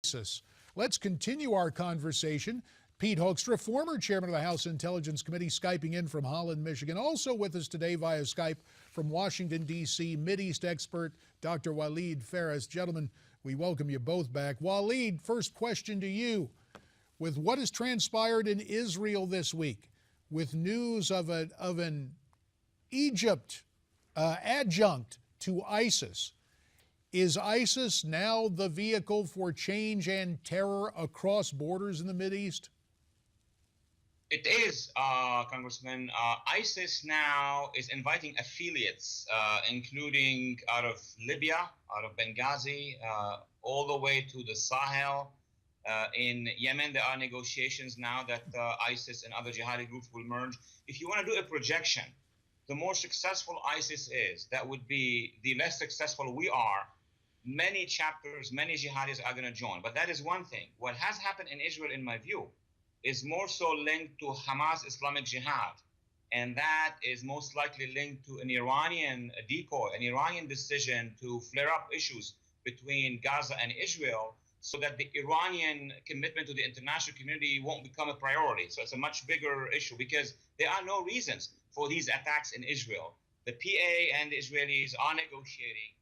ISIS. Let's continue our conversation. Pete Hoekstra, former chairman of the House Intelligence Committee, Skyping in from Holland, Michigan. Also with us today via Skype from Washington, D.C., Mideast expert Dr. Walid Phares. Gentlemen, we welcome you both back. Walid, first question to you. With what has transpired in Israel this week, with news of an Egypt adjunct to ISIS, is ISIS now the vehicle for change and terror across borders in the Mideast? It is, Congressman. ISIS now is inviting affiliates, including out of Libya, out of Benghazi, all the way to the Sahel. In Yemen, there are negotiations now that ISIS and other jihadi groups will merge. If you want to do a projection, the more successful ISIS is, that would be the less successful we are. Many chapters, many jihadis are going to join. But that is one thing. What has happened in Israel, in my view, is more so linked to Hamas Islamic Jihad. And that is most likely linked to an Iranian decoy, an Iranian decision to flare up issues between Gaza and Israel so that the Iranian commitment to the international community won't become a priority. So it's a much bigger issue because there are no reasons for these attacks in Israel. The PA and the Israelis are negotiating.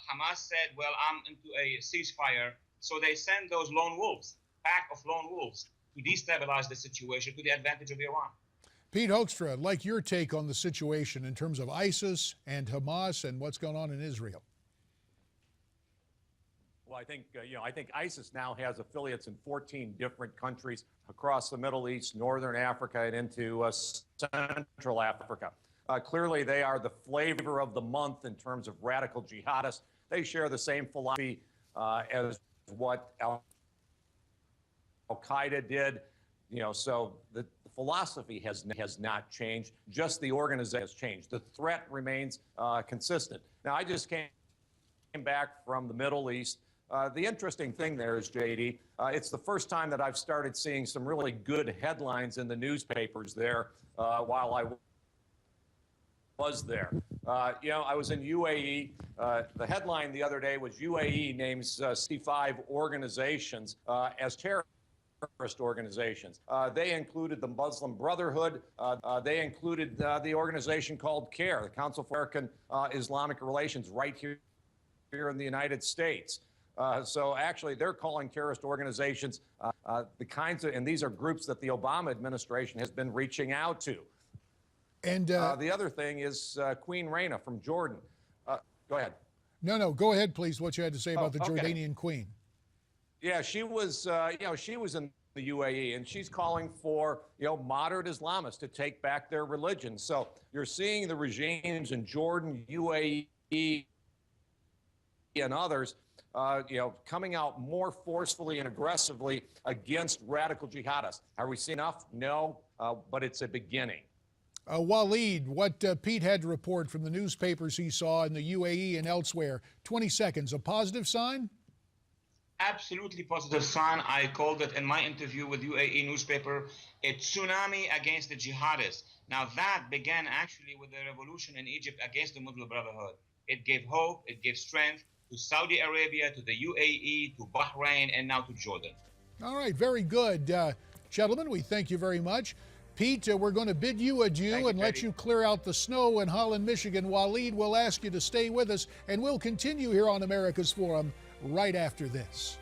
Hamas said, well, I'm into a ceasefire. So they send those lone wolves, pack of lone wolves, to destabilize the situation to the advantage of Iran. Pete Hoekstra, I'd like your take on the situation in terms of ISIS and Hamas and what's going on in Israel. Well, I think ISIS now has affiliates in 14 different countries across the Middle East, Northern Africa, and into Central Africa. Clearly, they are the flavor of the month in terms of radical jihadists. They share the same philosophy as what Al-Qaeda did. So the philosophy has not changed. Just the organization has changed. The threat remains consistent. Now, I just came back from the Middle East. The interesting thing there is, JD, it's the first time that I've started seeing some really good headlines in the newspapers there while I was there. I was in UAE. The headline the other day was UAE names 65 organizations as terrorist organizations. They included the Muslim Brotherhood. They included the organization called CARE, the Council for American Islamic Relations, right here in the United States. So actually, they're calling terrorist organizations the kinds of, and these are groups that the Obama administration has been reaching out to. And the other thing is Queen Reyna from Jordan. Go ahead. No, go ahead, please. What you had to say about the Jordanian queen. Yeah, she was, she was in the UAE, and she's calling for, moderate Islamists to take back their religion. So you're seeing the regimes in Jordan, UAE, and others, coming out more forcefully and aggressively against radical jihadists. Are we seeing enough? No, but it's a beginning. Walid, what Pete had to report from the newspapers he saw in the UAE and elsewhere, 20 seconds, a positive sign? Absolutely positive sign. I called it in my interview with UAE newspaper a tsunami against the jihadists. Now that began actually with the revolution in Egypt against the Muslim Brotherhood. It gave hope, it gave strength to Saudi Arabia, to the UAE, to Bahrain, and now to Jordan. All right, very good. Gentlemen, we thank you very much. Pete, we're going to bid you adieu and let you clear out the snow in Holland, Michigan. Walid, we'll ask you to stay with us, and we'll continue here on America's Forum right after this.